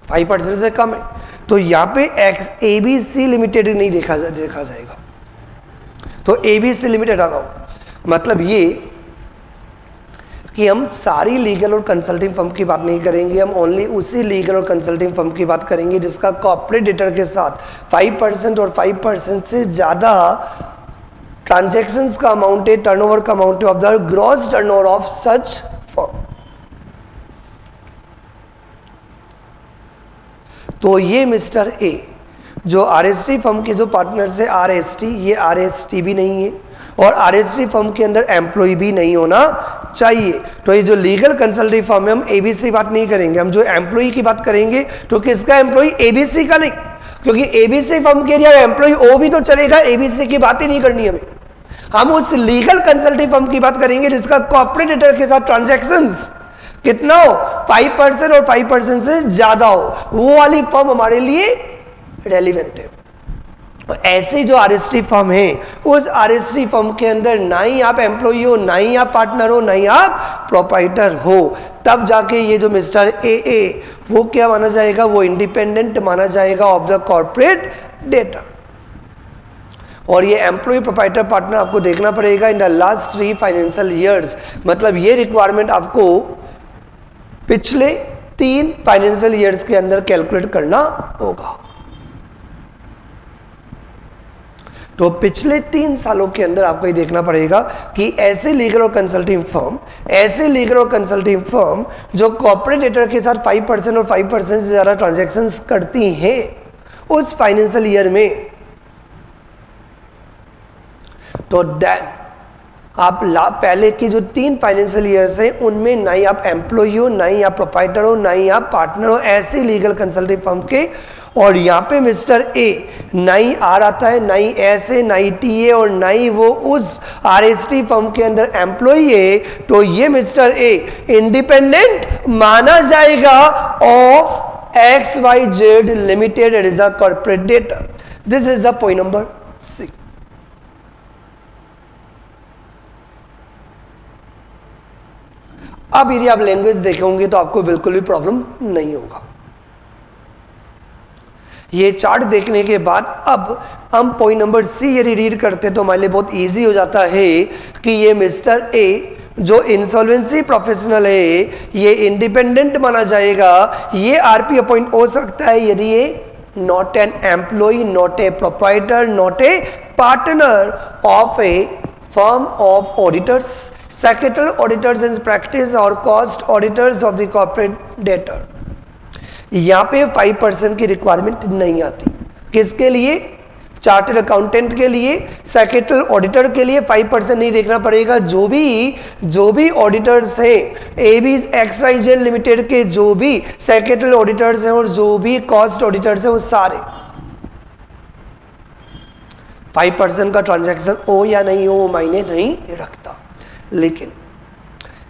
5% से कम है। तो यहाँ पे ABC लिमिटेड नहीं देखा जाएगा, तो ABC लिमिटेड लगाओ। मतलब ये कि हम सारी लीगल और कंसल्टिंग फर्म की बात नहीं करेंगे, हम ओनली उसी लीगल और कंसल्टिंग फर्म की बात करेंगे जिसका कॉर्पोरेट डेटर के साथ 5% और 5% से ज़्यादा ट्रांजैक्शंस का अमाउंट है, टर्नओवर का अमाउंट है of the gross turnover of such firm. तो ये मिस्टर ए जो आरएसटी फर्म के जो पार्टनर्स है आरएसटी, ये आरएसटी भी नहीं है और आरएसटी फर्म के अंदर एम्प्लॉय भी नहीं होना चाहिए। तो ये जो लीगल कंसल्टिंग फर्म है हम एबीसी बात नहीं करेंगे, हम जो एम्प्लॉय की बात करेंगे तो किसका एम्प्लॉय? एबीसी का नहीं, क्योंकि एबीसी फर्म के लिए एम्प्लॉय ओ भी तो चलेगा, एबीसी की बात ही नहीं करनी हमें। हम उस लीगल कंसल्टिंग फर्म की बात करेंगे जिसका कॉर्पोरेट डेटर के साथ ट्रांजैक्शंस कितना हो? 5% और 5% से ज्यादा हो, वो वाली फर्म हमारे लिए रेलिवेंट है। और ऐसे जो आरएसटी फर्म है उस आरएसटी फर्म के अंदर ना ही आप एम्प्लॉय हो, ना ही आप पार्टनर हो, ना ही आप प्रोप्राइटर हो, तब जाके ये जो मिस्टर ए वो क्या माना जाएगा? वो इंडिपेंडेंट माना जाएगा ऑफ द कॉर्पोरेट डेटा। और ये एम्प्लॉय प्रोप्राइटर पार्टनर आपको देखना पड़ेगा in the last 3 financial years. मतलब ये रिक्वायरमेंट आपको पिछले 3 फाइनेंशियल ईयर्स के अंदर कैलकुलेट करना होगा। तो पिछले 3 सालों के अंदर आपको ये देखना पड़ेगा कि ऐसे लीगल और कंसल्टिंग फर्म जो कॉर्पोरेट डेटर के साथ 5% और 5% से ज्यादा ट्रांजैक्शंस करती हैं उस फाइनेंशियल ईयर में, तो देन आप पहले की जो 3 फाइनेंशियल ईयर्स हैं उनमें ना ही आप एम्प्लॉय हो, ना ही आप प्रोप्राइटर हो, ना ही आप पार्टनर हो ऐसे लीगल कंसल्टिंग फर्म के। और यहाँ पे मिस्टर ए ना ही आर आता है, ना ही एस है, ना ही टी है और ना ही वो उस आरएसटी फर्म के अंदर एम्प्लॉय है, तो ये मिस्टर ए इंडिपेंडेंट माना जाएगा of XYZ limited it is a corporate debtor. This is the point number 6। अब यदि आप लैंग्वेज देखेंगे तो आपको बिल्कुल भी प्रॉब्लम नहीं होगा। ये चार्ट देखने के बाद अब हम पॉइंट नंबर सी यदि रीड करते तो हमारे लिए बहुत इजी हो जाता है कि ये मिस्टर ए जो इंसॉल्वेंसी प्रोफेशनल है ये इंडिपेंडेंट माना जाएगा। ये आरपी अपॉइंट हो सकता है यदि ये not an employee, not a proprietor, not a partner of a firm of auditors, secretary auditors in practice और cost auditors of the corporate debtor. यहाँ पे 5% की रिक्वायरमेंट नहीं आती। किसके लिए? चार्टर्ड अकाउंटेंट के लिए, सेक्रेटरी ऑडिटर के लिए 5% नहीं देखना पड़ेगा। जो भी ऑडिटर्स हैं XYZ लिमिटेड के, जो भी सेक्रेटरी ऑडिटर्स हैं और जो भी कॉस्ट ऑडिटर्स हैं वो सारे 5% का ट्रांजैक्शन हो या नहीं हो वो मायने नहीं रखता। लेकिन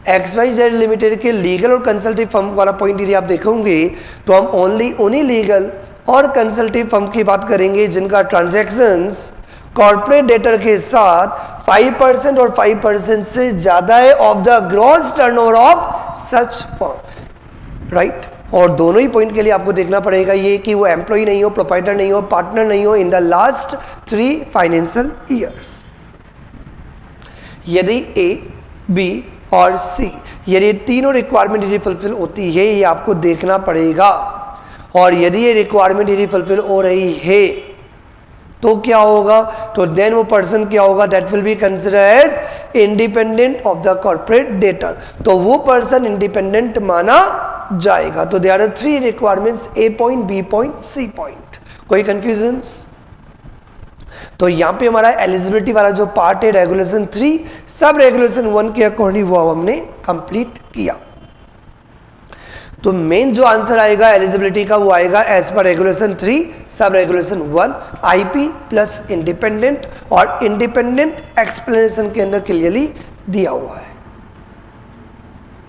XYZ लिमिटेड के लीगल और कंसल्टिंग फर्म वाला पॉइंट यदि आप देखोगे तो हम ओनली उन्हीं लीगल और कंसल्टिंग फर्म की बात करेंगे जिनका ट्रांजैक्शंस कॉर्पोरेट डेटर के साथ 5% और 5% से ज्यादा है of the gross turnover of such firm, right. और दोनों ही पॉइंट के लिए आपको देखना पड़ेगा ये कि वो एम्प्लॉय नहीं हो, प्रोप्राइटर नहीं हो, पार्टनर नहीं हो in the last 3 financial years. यदि ए, बी और सी यदि तीनों रिक्वायरमेंट यदि फुलफिल होती है ये आपको देखना पड़ेगा। और यदि ये रिक्वायरमेंट यदि फुलफिल हो रही है तो क्या होगा, तो देन वो पर्सन क्या होगा, that will be consider as independent of the corporate debtor, तो वो पर्सन इंडिपेंडेंट माना जाएगा। तो there are 3 requirements, A point, B point, C point. कोई कंफ्यूजन्स? तो यहाँ पे हमारा एलिजिबिलिटी वाला जो पार्ट है रेगुलेशन 3 सब रेगुलेशन 1 के अकॉर्डिंग वो हमने कंप्लीट किया। तो मेन जो आंसर आएगा एलिजिबिलिटी का वो आएगा as per regulation 3 sub regulation 1 IP plus independent, और इंडिपेंडेंट एक्सप्लेनेशन के अंदर क्लियरली दिया हुआ है।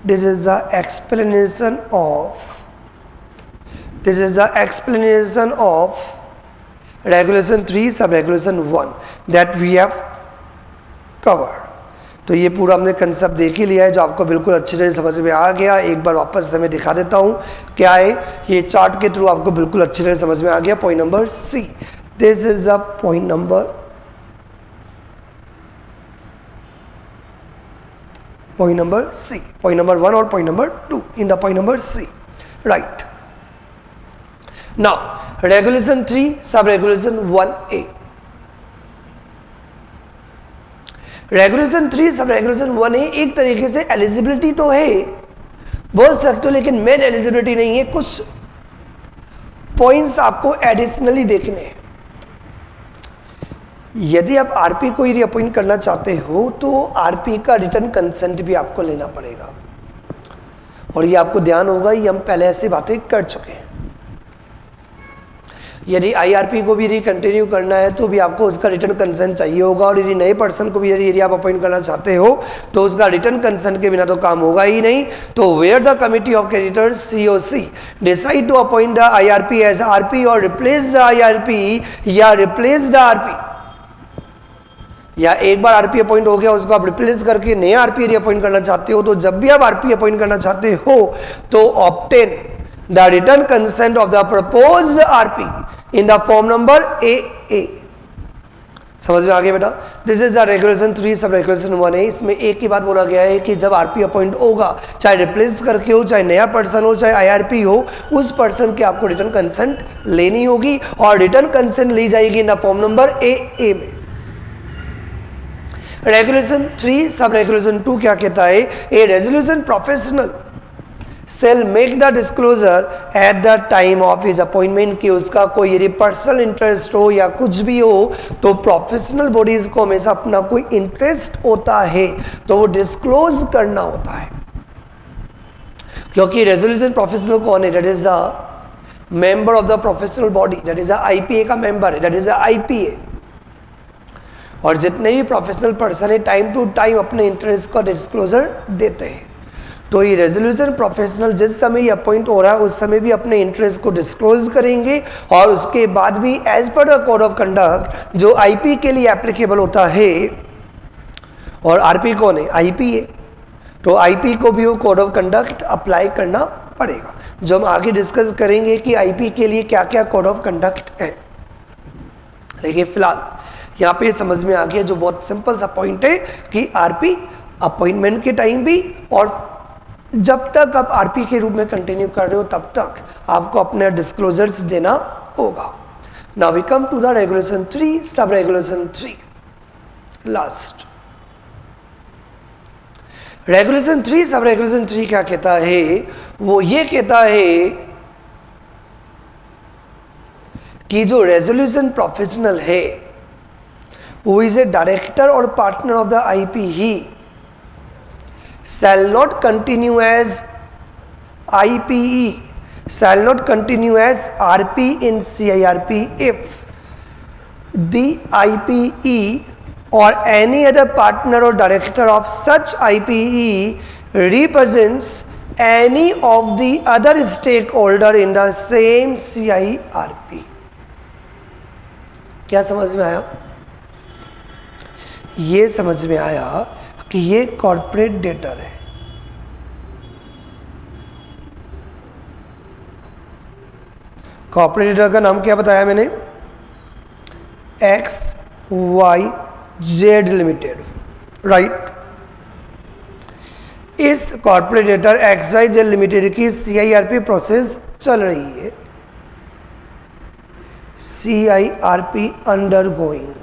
This is the explanation of regulation 3 sub regulation 1 that we have covered. तो ये पूरा हमने कंसेप्ट देख ही लिया है जो आपको बिल्कुल अच्छी तरह समझ में आ गया। एक बार वापस से मैं दिखा देता हूँ क्या है, ये चार्ट के थ्रू आपको बिल्कुल अच्छी तरह समझ में आ गया। Point number C, this is a point number C, point number 1 और point number 2 in the point number C, right. Now regulation 3 sub regulation 1A। Regulation 3 sub regulation 1A एक तरीके से एलिजिबिलिटी तो है बोल सकते हो, लेकिन मेन एलिजिबिलिटी नहीं है, कुछ पॉइंट्स आपको एडिशनली देखने हैं। यदि आप आरपी को यदि अपॉइंट करना चाहते हो तो आरपी का रिटर्न कंसेंट भी आपको लेना पड़ेगा, और ये आपको ध्यान होगा, ये हम पहले ऐसी बातें कर चुके हैं। यदि आईआरपी को भी यदि कंटिन्यू करना है तो भी आपको उसका रिटर्न कंसेंट चाहिए होगा, और यदि नए पर्सन को भी यदि आप अपॉइंट करना चाहते हो तो उसका रिटर्न कंसेंट के बिना तो काम होगा ही नहीं। तो where the committee of creditors COC decide to appoint the IRP as RP और रिप्लेस द आईआरपी या रिप्लेस द आरपी, या एक बार आरपी अपॉइंट हो गया उसको आप रिप्लेस करके नया आरपी यदि अपॉइंट करना चाहते हो, तो जब भी आप आरपी अपॉइंट करना चाहते हो तो obtain the return consent of the proposed RP in the form number AA। समझ में आ गया बेटा? This is the regulation 3 sub regulation 1 है। इसमें एक ही बात बोला गया है कि जब आरपी अपॉइंट होगा, चाहे रिप्लेस करके हो, चाहे नया पर्सन हो, चाहे आईआरपी हो, उस पर्सन के आपको रिटर्न कंसेंट लेनी होगी, और रिटर्न कंसेंट ली जाएगी in the form number AA में। रेगुलेशन 3 सब रेगुलेशन 2 क्या कहता है, a resolution professional shall make the disclosure at the time of his appointment, कि उसका कोई यदि पर्सनल इंटरेस्ट हो या कुछ भी हो, तो प्रोफेशनल बॉडीज को हमेशा अपना कोई इंटरेस्ट होता है तो वो डिस्क्लोज करना होता है, क्योंकि रेजोल्यूशन प्रोफेशनल कौन है, that is the member of the professional body, that is the IPA का मेंबर है, दैट इज द आईपीए। और जितने भी प्रोफेशनल पर्सन है टाइम टू टाइम अपने इंटरेस्ट का डिस्क्लोजर देते हैं। तो ये रेजोल्यूशन प्रोफेशनल जिस समय ये अपॉइंट हो रहा है उस समय भी अपने इंटरेस्ट को डिस्क्लोज करेंगे, और उसके बाद भी as per the code of conduct जो आईपी के लिए एप्लीकेबल होता है, और आरपी कौन है, आईपी है, तो आईपी को भी वो कोड ऑफ कंडक्ट अप्लाई करना पड़ेगा, जो हम आगे डिस्कस करेंगे कि आईपी के लिए क्या क्या कोड ऑफ कंडक्ट है। लेकिन फिलहाल यहाँ पे समझ में आ गया जो बहुत सिंपल सा पॉइंट है कि आरपी अपॉइंटमेंट के टाइम भी और जब तक आप आरपी के रूप में कंटिन्यू कर रहे हो तब तक आपको अपने डिस्क्लोजर्स देना होगा। Now we come to the regulation 3 sub regulation 3 last. Regulation 3 sub regulation 3 क्या कहता है, वो ये कहता है कि जो रेजोल्यूशन प्रोफेशनल है who is a director or partner of the IP, he shall not continue as IPE, shall not continue as RP in CIRP if the IPE or any other partner or director of such IPE represents any of the other stakeholder in the same CIRP। क्या समझ में आया? ये समझ में आया कि ये कॉर्पोरेट डेटर है, कॉर्पोरेट डेटर का नाम क्या बताया मैंने, XYZ लिमिटेड, राइट। इस कॉर्पोरेट डेटर XYZ लिमिटेड की CIRP प्रोसेस चल रही है, CIRP अंडरगोइंग।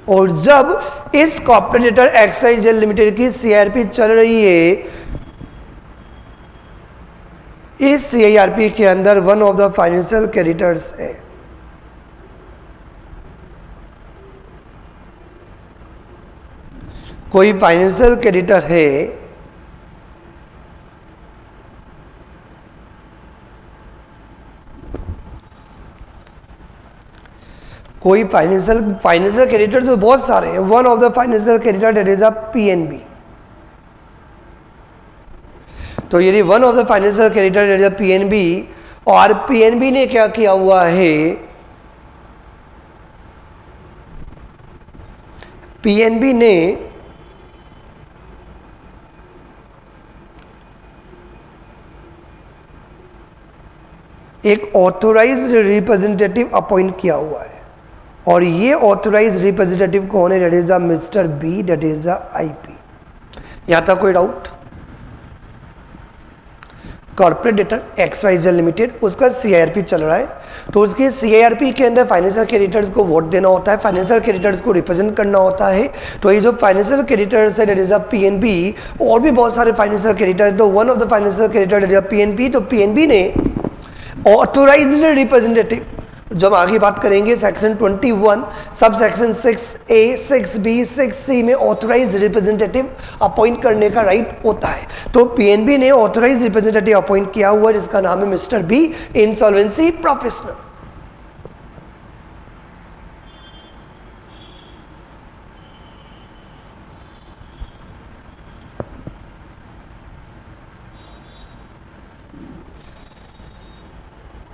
और जब इस कॉर्पोरेटर XYZ लिमिटेड की CIRP चल रही है, इस CIRP के अंदर one of the financial creditors है, कोई फाइनेंशियल क्रेडिटर है, कोई फाइनेंशियल क्रेडिटर्स तो बहुत सारे हैं। One of the financial creditor that is a PNB। तो यदि one of the financial creditor that is a PNB, और PNB ने क्या किया हुआ है, PNB ने एक ऑथोराइज्ड रिप्रेजेंटेटिव अपॉइंट किया हुआ है, और ये ऑथोराइज्ड रिप्रेजेंटेटिव कौन है? That is a mister B, that is a IP। यहां तक कोई डाउट? कॉर्पोरेटर XYZ लिमिटेड, उसका CIRP चल रहा है, तो उसके CIRP के अंदर फाइनेंशियल क्रेडिटर्स को वोट देना होता है, फाइनेंशियल क्रेडिटर्स को रिप्रेजेंट करना होता है। तो ये जो फाइनेंशियल क्रेडिटर्स है दैट इज अ PNB, और भी बहुत सारे फाइनेंशियल क्रेडिटर, तो one of the financial creditor that is a PNB। तो PNB ने ऑथोराइज्ड रिप्रेजेंटेटिव, जब आगे बात करेंगे section 21 sub section 6A 6B 6C में ऑथोराइज्ड रिप्रेजेंटेटिव अपॉइंट करने का राइट होता है। तो PNB ने ऑथोराइज्ड रिप्रेजेंटेटिव अपॉइंट किया हुआ है, जिसका नाम है मिस्टर B, इंसॉल्वेंसी प्रोफेशनल।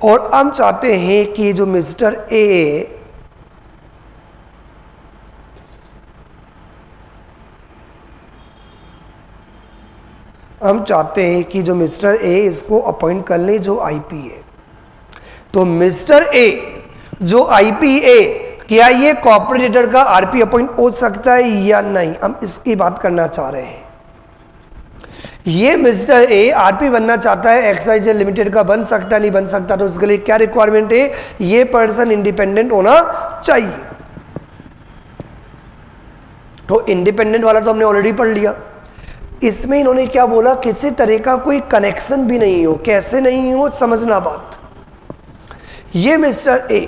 और हम चाहते हैं कि जो मिस्टर A, हम चाहते हैं कि जो मिस्टर A इसको अपॉइंट कर ले, जो IP है। तो मिस्टर A जो IP है, क्या ये कॉर्पोरेटर का RP अपॉइंट हो सकता है या नहीं, हम इसकी बात करना चाह रहे हैं। ये मिस्टर A RP बनना चाहता है, XYZ लिमिटेड का बन सकता नहीं बन सकता, तो उसके लिए क्या रिक्वायरमेंट है? ये पर्सन इंडिपेंडेंट होना चाहिए। तो इंडिपेंडेंट वाला तो हमने ऑलरेडी पढ़ लिया। इसमें इन्होंने क्या बोला? किसी तरह का कोई कनेक्शन भी नहीं हो। कैसे नहीं हो, समझना बात। ये मिस्टर A,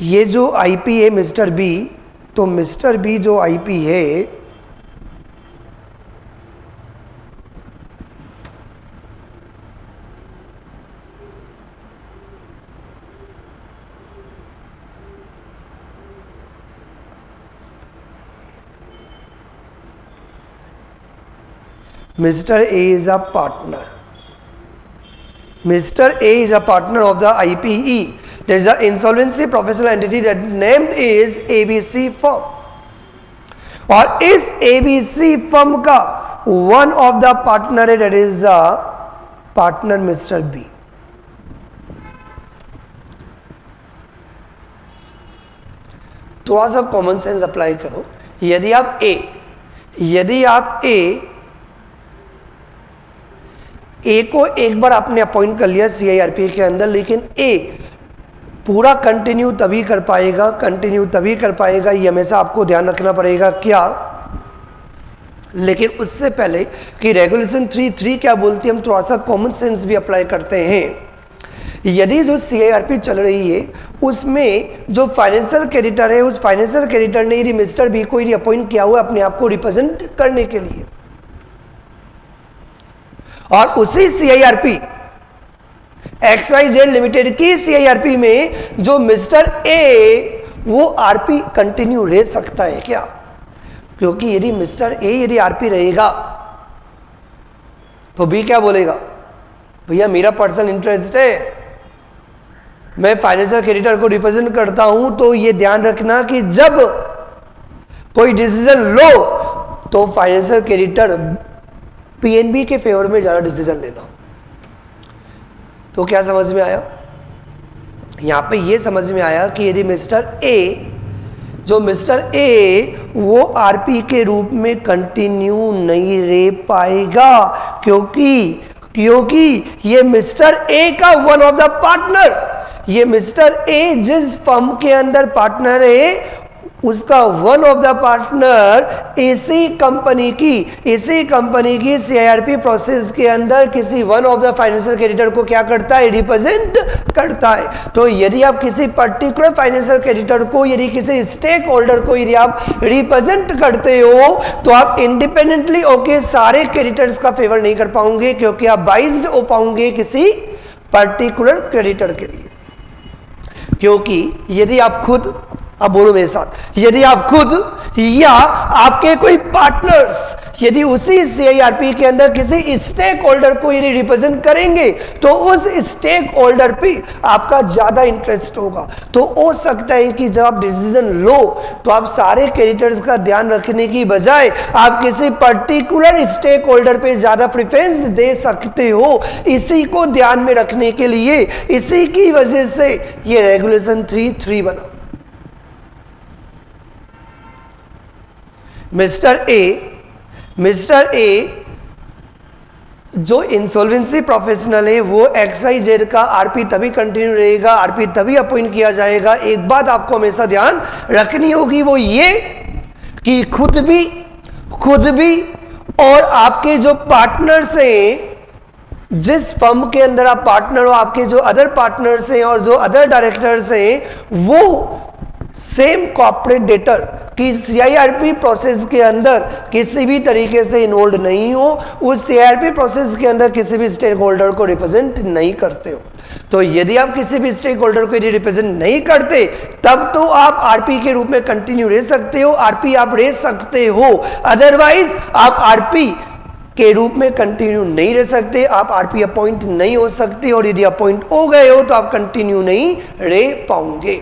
ये जो IP है मिस्टर B, तो मिस्टर B जो IP है, Mr. A is a partner. Mr. A is a partner of the IPE. There is an insolvency professional entity that named is ABC firm. और इस ABC firm का one of the partner है, that is a partner Mr. B. तो आज आप common sense apply करो। यदि आप A को एक बार आपने अपॉइंट कर लिया CIRP के अंदर, लेकिन A पूरा कंटिन्यू तभी कर पाएगा, ये हमेशा आपको ध्यान रखना पड़ेगा। क्या? लेकिन उससे पहले कि रेगुलेशन 3 क्या बोलती है, हम थोड़ा सा कॉमन सेंस भी अप्लाई करते हैं। यदि जो CIRP चल रही है उसमें जो फाइनेंशियल क्रेडिटर है, उस फाइनेंशियल क्रेडिटर ने यदि मिस्टर B को यदि अपॉइंट किया हुआ अपने आप को रिप्रेजेंट करने के लिए, और उसी CIRP XYZ लिमिटेड की CIRP में जो मिस्टर A वो RP कंटिन्यू रह सकता है क्या? क्योंकि यदि मिस्टर A यदि RP रहेगा तो B क्या बोलेगा? भैया मेरा पर्सनल इंटरेस्ट है, मैं फाइनेंशियल क्रेडिटर को रिप्रेजेंट करता हूं, तो ये ध्यान रखना कि जब कोई डिसीजन लो तो फाइनेंशियल क्रेडिटर PNB के फेवर में ज्यादा डिसीजन लेना। तो क्या समझ में आया? यहां पे ये समझ में आया कि यदि मिस्टर A वो RP के रूप में कंटिन्यू नहीं रह पाएगा, क्योंकि क्योंकि ये मिस्टर ए का वन ऑफ द पार्टनर, ये मिस्टर ए जिस फर्म के अंदर पार्टनर है उसका वन ऑफ द पार्टनर इसी कंपनी की सीआईआरपी प्रोसेस के अंदर किसी one of the financial creditor को क्या करता है, रिप्रेजेंट करता है। तो यदि आप किसी पर्टिकुलर फाइनेंशियल क्रेडिटर को, यदि किसी स्टेक होल्डर को यदि आप रिप्रेजेंट करते हो तो आप इंडिपेंडेंटली ओके सारे क्रेडिटर्स का फेवर नहीं कर पाओगे, क्योंकि आप बाइज्ड हो पाओगे किसी पर्टिकुलर क्रेडिटर के लिए। क्योंकि यदि आप खुद, अब बोलो मेरे साथ, यदि आप खुद या आपके कोई पार्टनर्स यदि उसी सीआईआरपी के अंदर किसी स्टेक होल्डर को यदि रिप्रेजेंट करेंगे तो उस स्टेक होल्डर पे आपका ज्यादा इंटरेस्ट होगा। तो हो सकता है कि जब आप डिसीजन लो तो आप सारे क्रेडिटर्स का ध्यान रखने की बजाय आप किसी पर्टिकुलर स्टेक होल्डर पे ज्यादा प्रेफरेंस दे सकते हो। इसी को ध्यान में रखने के लिए, इसी की वजह से ये रेगुलेशन 3(3) बना। मिस्टर ए जो इंसॉल्वेंसी प्रोफेशनल है वो XYZ का आरपी तभी कंटिन्यू रहेगा, आरपी तभी अपॉइंट किया जाएगा। एक बात आपको हमेशा ध्यान रखनी होगी, वो ये कि खुद भी और आपके जो पार्टनर्स हैं, जिस फर्म के अंदर आप पार्टनर हो, आपके जो अदर पार्टनर्स हैं और जो अदर डायरेक्टर्स हैं वो सेम कॉर्पोरेट डेटर की सीआईआरपी प्रोसेस के अंदर किसी भी तरीके से इन्वॉल्व नहीं हो, उस सीआईआरपी प्रोसेस के अंदर किसी भी स्टेक होल्डर को रिप्रेजेंट नहीं करते हो। तो यदि आप किसी भी स्टेक होल्डर को यदि रिप्रेजेंट नहीं करते तब तो आप आरपी के रूप में कंटिन्यू रह सकते हो, आरपी आप रह सकते हो, अदरवाइज आप आरपी के रूप में कंटिन्यू नहीं रह सकते, आप आरपी अपॉइंट नहीं हो सकते, और यदि अपॉइंट हो गए हो तो आप कंटिन्यू नहीं रह पाओगे।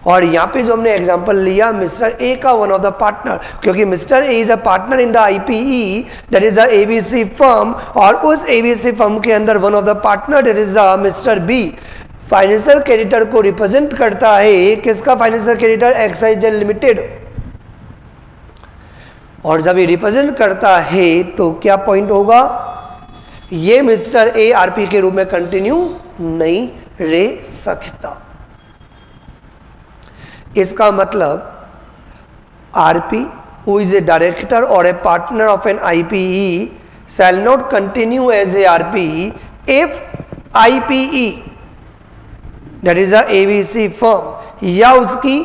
और यहाँ पे जो हमने एग्जांपल लिया मिस्टर ए का वन ऑफ द पार्टनर, क्योंकि mister A is a partner in the IPE that is a ABC firm, और उस एबीसी फर्म के अंदर one of the partner that is a mister be financial creditor को represent करता है। किसका financial creditor? XYZ limited. और जब ये रिप्रेजेंट करता है तो क्या पॉइंट होगा? ये मिस्टर ए आरपी के रूप में कंटिन्यू नहीं रह सकता। इसका मतलब RP who is a director or a partner of an IPE shall not continue as a RPE if IPE that is a ABC firm या उसकी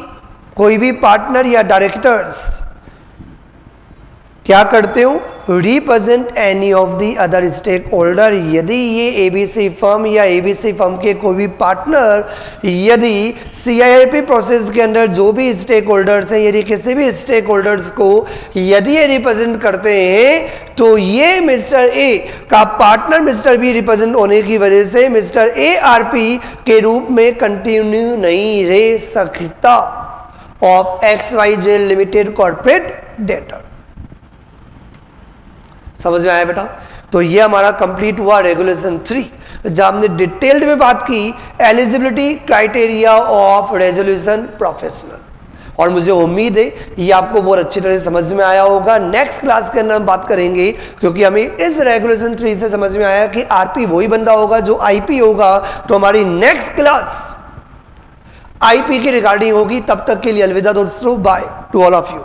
कोई भी पार्टनर या डायरेक्टर्स क्या करते हो? Represent any of the other stakeholder. यदि ये एबीसी फर्म या एबीसी फर्म के कोई भी पार्टनर यदि सीआईआरपी प्रोसेस के अंदर जो भी स्टेक होल्डर्स हैं, यदि किसी भी स्टेक होल्डर्स को यदि ये रिप्रेजेंट करते हैं तो ये मिस्टर ए का पार्टनर मिस्टर बी रिप्रेजेंट होने की वजह से मिस्टर ए आरपी के रूप में कंटिन्यू नहीं रह सकता of XYZ limited corporate debtor. समझ में आया बेटा? तो ये हमारा कंप्लीट हुआ रेगुलेशन 3, जहां हमने डिटेल्ड में बात की eligibility criteria of resolution professional. और मुझे उम्मीद है ये आपको बहुत अच्छी तरह से समझ में आया होगा। नेक्स्ट क्लास के अंदर हम बात करेंगे, क्योंकि हमें इस रेगुलेशन 3 से समझ में आया कि आरपी वही बंदा होगा जो आईपी होगा। तो हमारी नेक्स्ट क्लास आईपी की रिगार्डिंग होगी। तब तक के लिए अलविदा दोस्तों, by two all of you.